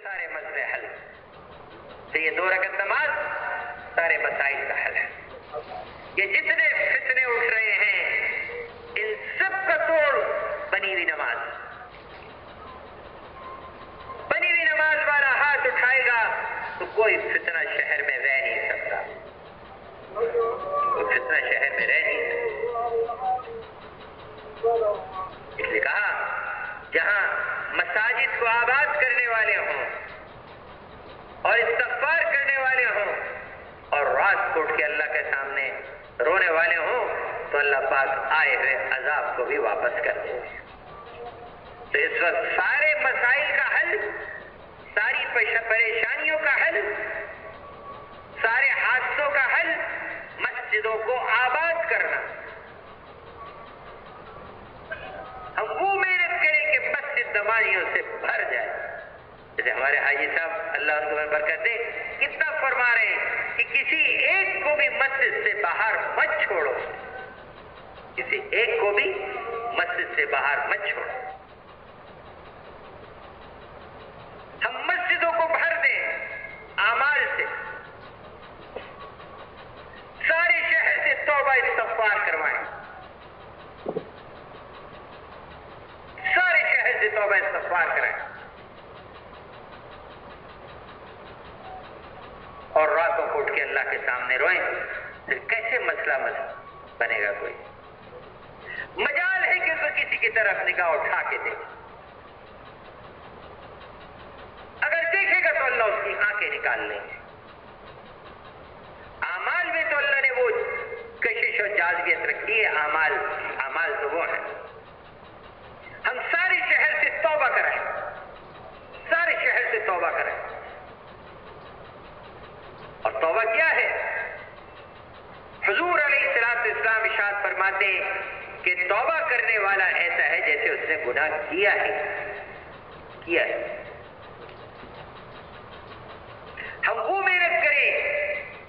سارے مسئلے حل، تو یہ 2 رکعت نماز سارے مسائل کا حل ہے۔ یہ جتنے فتنے اٹھ رہے ہیں ان سب کا توڑ بنی ہوئی نماز۔ بنی ہوئی نماز والا ہاتھ اٹھائے گا تو کوئی فتنہ شہر میں رہ نہیں سکتا، کوئی فتنہ شہر میں رہ نہیں سکتا۔ اس لیے کہا جہاں مساجد کو آباد کرنے والے ہوں اور استغفار کرنے والے ہوں اور رات کو اٹھ کے اللہ کے سامنے رونے والے ہوں تو اللہ پاک آئے ہوئے عذاب کو بھی واپس کر دے۔ تو اس وقت سارے مسائل کا حل، ساری پریشانیوں کا حل، سارے حادثوں کا حل مسجدوں کو آباد کرنا۔ ہم وہ محنت کریں کہ مسجد نمازیوں سے بھر جائے۔ جیسے ہمارے حاجی صاحب اللہ ان کو برکت دے کتنا فرما رہے ہیں کہ کسی ایک کو بھی مسجد سے باہر مت چھوڑو، کسی ایک کو بھی مسجد سے باہر مت چھوڑو۔ ہم مسجدوں کو بھر دیں اعمال سے، سارے شہر سے توبہ استغفار کروائیں، سارے شہر سے توبہ استغفار کرائیں، اور راتوں کو اٹھ کے اللہ کے سامنے روئیں۔ پھر کیسے مسئلہ بنے گا؟ کوئی مجال ہے کہ تو کسی کی طرف نگاہ اٹھا کے دیکھ، اگر دیکھے گا تو اللہ اس کی آنکھیں نکال لیں گے۔ اعمال میں تو اللہ نے وہ کشش و جاذبیت رکھی ہے، اعمال تو وہ ہیں۔ ہم سارے شہر سے توبہ کرائیں، سارے شہر سے توبہ کرائیں۔ اور توبہ کیا ہے؟ حضور علیہ السلام ارشاد فرماتے کہ توبہ کرنے والا ایسا ہے جیسے اس نے گناہ کیا ہے۔ ہم وہ محنت کریں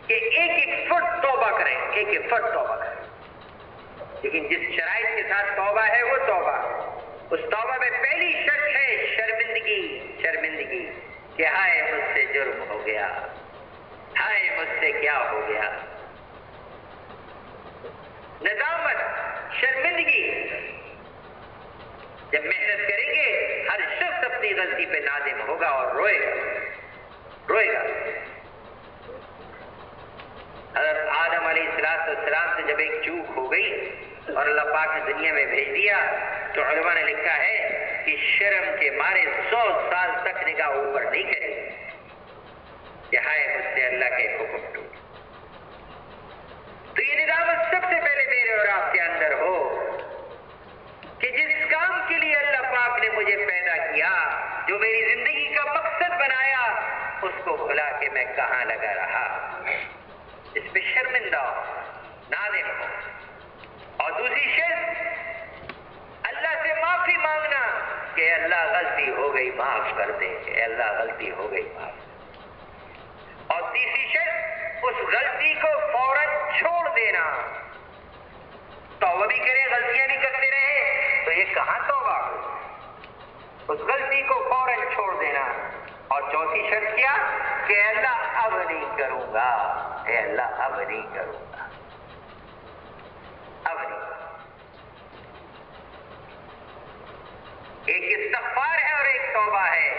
کہ ایک فٹ توبہ کریں، ایک فٹ توبہ کریں، لیکن جس شرائط کے ساتھ توبہ ہے وہ توبہ، اس توبہ میں پہلی شرط ہے شرمندگی کہ ہائے مجھ سے جرم ہو گیا، ہائے مجھ سے کیا ہو گیا۔ ندامت، شرمندگی۔ جب محنت کریں گے ہر شخص اپنی غلطی پہ نادم ہوگا اور روئے گا۔ حضرت آدم علیہ السلام سے جب ایک چوک ہو گئی اور اللہ پاک نے دنیا میں بھیج دیا تو علماء نے لکھا ہے کہ شرم کے مارے 100 سال تک نگاہ اوپر نہیں کرے کہ ہائے مجھ سے اللہ کے حکم ٹوٹ۔ تو یہ ندامت سب سے پہلے میرے اور آپ کے اندر ہو کہ جس کام کے لیے اللہ پاک نے مجھے پیدا کیا، جو میری زندگی کا مقصد بنایا، اس کو بھلا کے میں کہاں لگا رہا، اس پہ شرمندہ ہو، نادم ہو۔ اور دوسری شرط اللہ سے معافی مانگنا کہ اللہ غلطی ہو گئی معاف کر دے، کہ اللہ غلطی ہو گئی معاف۔ اور تیسری شرط اس غلطی کو فوراً چھوڑ دینا۔ توبہ بھی کرے غلطیاں بھی کرتے رہے تو یہ کہاں توبہ؟ اس غلطی کو فوراً چھوڑ دینا۔ اور چوتھی شرط کیا کہ اللہ اب نہیں کروں گا، اے اللہ اب نہیں کروں گا، اب نہیں۔ ایک استغفار ہے اور ایک توبہ ہے۔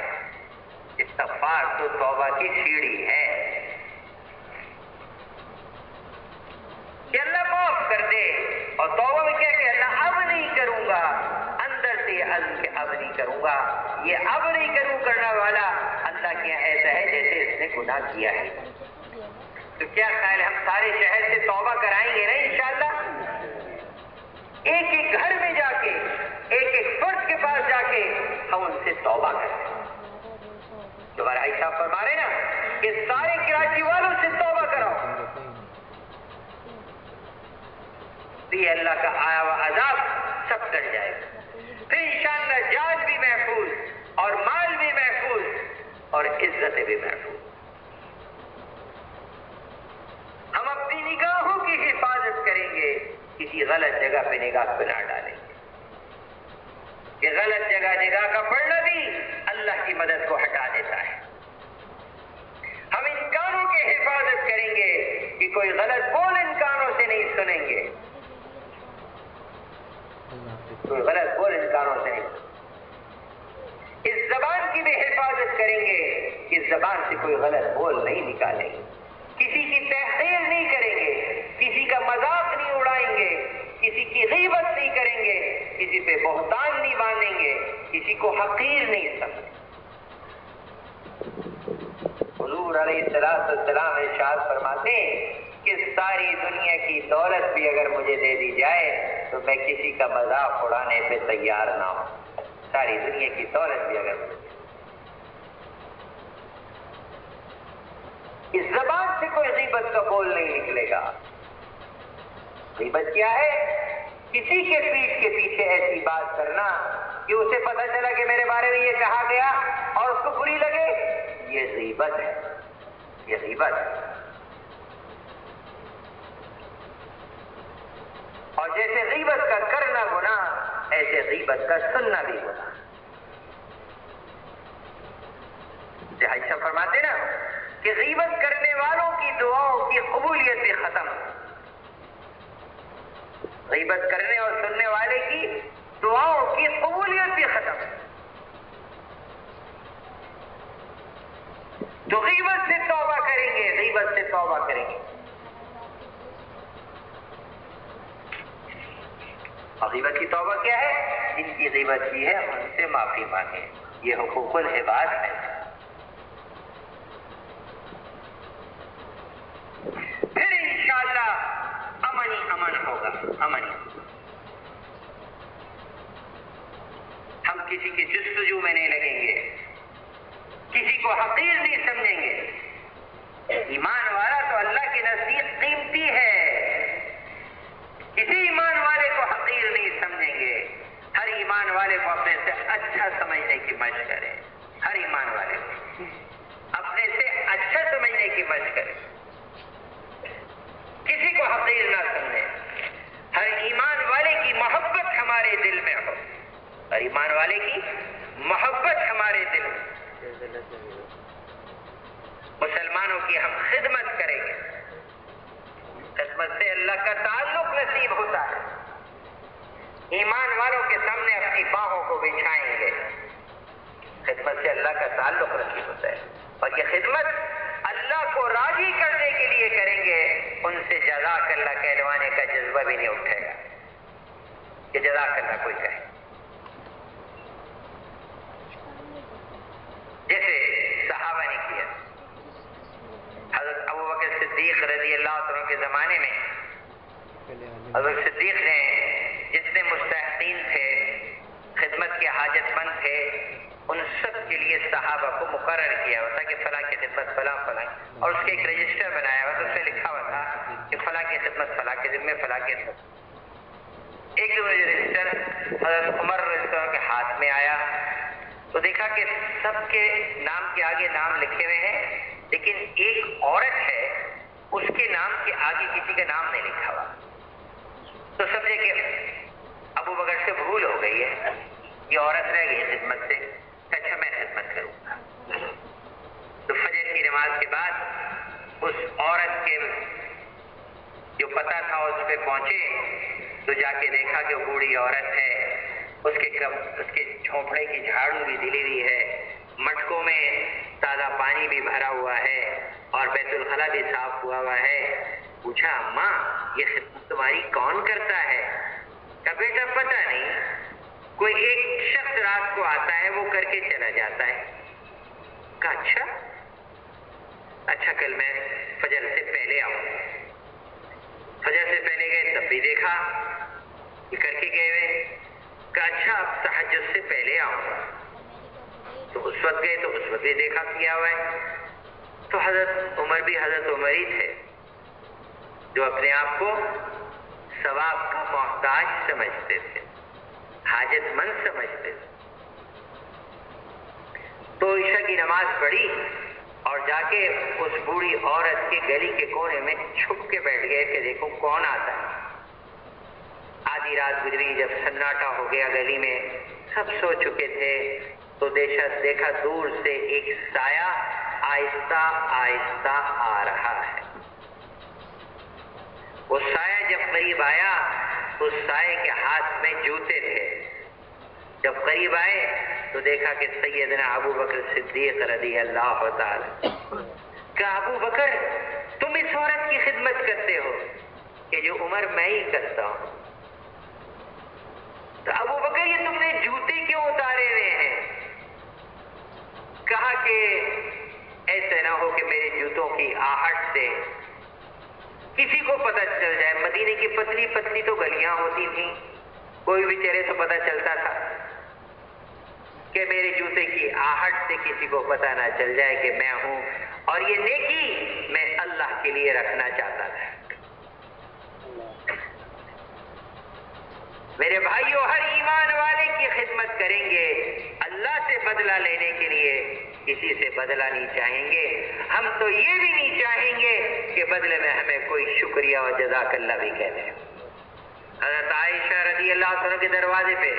استغفار تو توبہ کی سیڑھی ہے کہ اللہ معاف کر دے، اور توبہ میں کیا کہ اللہ اب نہیں کروں گا، اندر سے عزم کہ اب نہیں کروں گا۔ یہ اب نہیں کروں کرنے والا اللہ کے ایسا ہے جیسے اس نے گناہ کیا ہے۔ تو کیا خیال ہے ہم سارے شہر سے توبہ کرائیں گے نا انشاءاللہ؟ ایک ایک گھر میں جا کے، ایک ایک فرد کے پاس جا کے ہم ان سے توبہ کریں۔ جو ہمارے بھائی صاحب فرما رہے نا کہ سارے کراچی والوں سے توبہ کراؤ، تو یہ اللہ کا آیا ہوا عذاب سب ٹل جائے گا۔ پھر انشاءاللہ جان بھی محفوظ اور مال بھی محفوظ اور عزتیں بھی محفوظ۔ ہم اپنی نگاہوں کی حفاظت کریں گے، کسی غلط جگہ پہ نگاہ پہ نہ ڈالیں گے۔ کہ غلط جگہ نگاہ کا پڑنا بھی اللہ کی مدد کو ہٹا دیتا ہے۔ زبان سے کوئی غلط بول نہیں نکالیں گے، کسی کی تحقیر نہیں کریں گے، کسی کا مذاق نہیں اڑائیں گے، کسی کی غیبت نہیں کریں گے، کسی پہ بہتان نہیں باندھیں گے، کسی کو حقیر نہیں سمجھیں گے۔ حضور علیہ السلام ارشاد فرماتے ہیں کہ ساری دنیا کی دولت بھی اگر مجھے دے دی جائے تو میں کسی کا مذاق اڑانے پہ تیار نہ ہوں، ساری دنیا کی دولت بھی اگر مجھے، اس زبان سے کوئی غیبت کا بول نہیں نکلے گا۔ غیبت کیا ہے؟ کسی کے پیٹھ کے پیچھے ایسی بات کرنا کہ اسے پتہ چلا کہ میرے بارے میں یہ کہا گیا اور اس کو بری لگے، یہ غیبت ہے، یہ غیبت ہے۔ اور جیسے غیبت کا کرنا گناہ، ایسے غیبت کا سننا بھی گناہ۔ عائشہ فرماتے نا کہ غیبت کرنے والوں کی دعاؤں کی قبولیت بھی ختم، غیبت کرنے اور سننے والے کی دعاؤں کی قبولیت بھی ختم۔ تو غیبت سے توبہ کریں گے، غیبت سے توبہ کریں گے۔ اور غیبت کی توبہ کیا ہے؟ جن کی غیبت کی ہے ان سے معافی مانگیں، یہ حقوق العباد ہے۔ پھر انشاءاللہ امن ہی امن ہوگا، امن ہی۔ ہم کسی کی جستجو میں نہیں لگیں گے، کسی کو حقیر نہیں سمجھیں گے۔ ایمان والا تو اللہ کے نزدیک قیمتی ہے، کسی ایمان والے کو حقیر نہیں سمجھیں گے۔ ہر ایمان والے کو اپنے سے اچھا سمجھنے کی مشق کریں، ہر ایمان والے کو اپنے سے اچھا سمجھنے کی مشق کریں، کسی کو حقیر نہ سمجھیں۔ ہر ایمان والے کی محبت ہمارے دل میں ہو، ہر ایمان والے کی محبت ہمارے دل میں، مسلمانوں کی ہم خدمت کریں گے، خدمت سے اللہ کا تعلق نصیب ہوتا ہے۔ ایمان والوں کے سامنے اپنی باہوں کو بچھائیں گے، خدمت سے اللہ کا تعلق نصیب ہوتا ہے۔ اور یہ خدمت اللہ کو راضی کرنے کے لیے کریں گے، ان سے جزاک اللہ کہلوانے کا جذبہ بھی نہیں اٹھے گا کہ جزاک اللہ کوئی کہے۔ جیسے صحابہ نے کیا، حضرت ابوبکر صدیق رضی اللہ عنہ کے زمانے میں حضرت صدیق نے جتنے مستحقین تھے، خدمت کے حاجت مند تھے، ان سب کے لیے صحابہ کو مقرر کیا ہوا تھا کہ فلاں کی خدمت فلاں فلاں، اور اس کے ایک رجسٹر بنایا ہوا تھا، اس میں لکھا ہوا تھا کہ فلاں کی خدمت فلاں کے ذمے، فلاں کی خدمت۔ ایک دن یہ رجسٹر حضرت عمر رضی اللہ عنہ کے ہاتھ میں آیا تو دیکھا کہ سب کے نام کے آگے نام لکھے ہوئے ہیں، لیکن ایک عورت ہے اس کے نام کے آگے کسی کا نام نہیں لکھا ہوا۔ تو سمجھے کہ ابو بکر سے بھول ہو گئی ہے، یہ عورت رہ گئی خدمت سے، اچھا میں خدمت کروں گا۔ تو فجر کی نماز کے بعد اس عورت کے جو پتہ تھا اس پہ پہنچے تو جا کے دیکھا کہ وہ بوڑھی عورت ہے، اس کے جھونپڑے کی جھاڑو بھی دلی ہوئی ہے، مٹکوں میں تازہ پانی بھی بھرا ہوا ہے اور بیت الخلا بھی صاف ہوا ہے۔ پوچھا اماں یہ خدمت تمہاری کون کرتا ہے؟ کہا بیٹا پتہ نہیں، کوئی ایک شخص رات کو آتا ہے وہ کر کے چلا جاتا ہے۔ کہا اچھا کل میں فجر سے پہلے آؤں۔ فجر سے پہلے گئے تب بھی دیکھا یہ کر کے گئے ہوئے۔ کہا اچھا اب تہجد سے پہلے آؤں گا۔ تو اس وقت گئے تو اس وقت بھی دیکھا کیا ہوا ہے۔ تو حضرت عمر بھی حضرت عمر ہی تھے جو اپنے آپ کو ثواب کا محتاج سمجھتے تھے، حاجت مند سمجھتے تھے۔ تو عشاء کی نماز پڑھی اور جا کے اس بوڑھی عورت کے گلی کے کونے میں چھپ کے بیٹھ گئے کہ دیکھو کون آتا ہے۔ آدھی رات گزری، جب سناٹا ہو گیا گلی میں، سب سو چکے تھے، تو دیکھا دور سے ایک سایہ آہستہ آہستہ آ رہا ہے۔ وہ سایہ جب قریب آیا تو اس سائے کے ہاتھ میں جوتے تھے۔ جب قریب آئے تو دیکھا کہ سیدنا ابو بکر صدیق رضی اللہ تعالی کہ ابو بکر تم اس عورت کی خدمت کرتے ہو کہ جو عمر میں ہی کرتا ہوں. تو ابو بکر یہ تم نے جوتے کیوں اتارے ہوئے ہیں؟ کہا کہ ایسے نہ ہو کہ میرے جوتوں کی آہٹ سے کسی کو پتہ چل جائے. مدینے کی پتلی پتلی تو گلیاں ہوتی تھیں، کوئی بھی چلے تو پتہ چلتا تھا کہ میرے جوتے کی آہٹ سے کسی کو پتہ نہ چل جائے کہ میں ہوں. اور یہ نیکی میں اللہ کے لیے رکھنا چاہتا تھا. میرے بھائیوں، ہر ایمان والے کی خدمت کریں گے، اللہ سے بدلہ لینے کے لیے کسی سے بدلہ نہیں چاہیں گے. ہم تو یہ بھی نہیں چاہیں گے کہ بدلے میں ہمیں کوئی شکریہ اور جزاک اللہ بھی کہہ دیں. حضرت عائشہ رضی اللہ عنہ کے دروازے پہ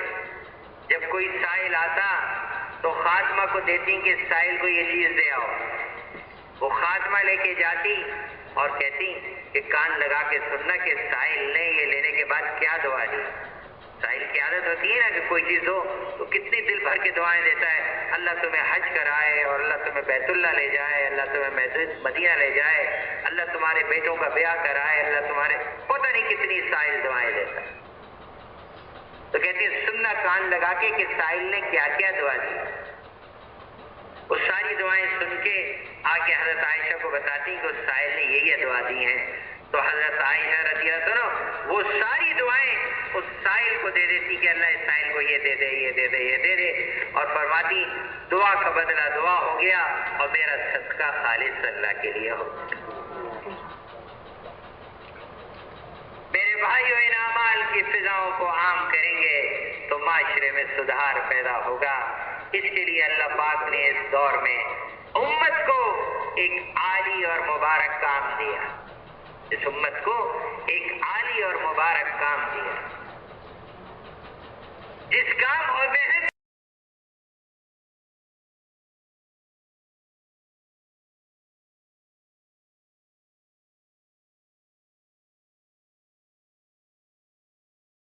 جب کوئی سائل آتا تو خاتمہ کو دیتی کہ سائل کو یہ چیز دے آؤ. وہ خاتمہ لے کے جاتی اور کہتی کہ کان لگا کے سننا کہ سائل نے یہ لینے کے بعد کیا دعا دی. سائل کی عادت ہوتی ہے نا کہ کوئی چیز ہو تو کتنی دل بھر کے دعائیں دیتا ہے، اللہ تمہیں حج کرائے اور اللہ تمہیں بیت اللہ لے جائے، اللہ تمہیں مدینہ لے جائے، اللہ تمہارے بیٹوں کا بیاہ کرائے، اللہ تمہارے پتہ نہیں کتنی سائل دعائیں دیتا ہے. تو کہتی ہے سننا کان لگا کے کہ سائل نے کیا کیا دعا دی. وہ ساری دعائیں سن کے آگے حضرت عائشہ کو بتاتی کہ اس سائل نے یہ دعا دی ہیں. تو حضرت عائشہ رضی اللہ عنہ وہ ساری دعائیں اس سائل کو دے دیتی کہ اللہ اس سائل کو یہ دے دے، یہ دے دے، یہ دے دے، اور فرماتی دعا کا بدلہ دعا ہو گیا اور میرا صدقہ خالص اللہ کے لیے ہو گیا. میرے بھائیو، ان اعمال کی فضاؤں کو عام کریں گے تو معاشرے میں سدھار پیدا ہوگا. اس کے لیے اللہ پاک نے اس دور میں امت کو ایک عالی اور مبارک کام دیا. اس امت کو ایک عالی اور مبارک کام دیا، جس کام اور محنت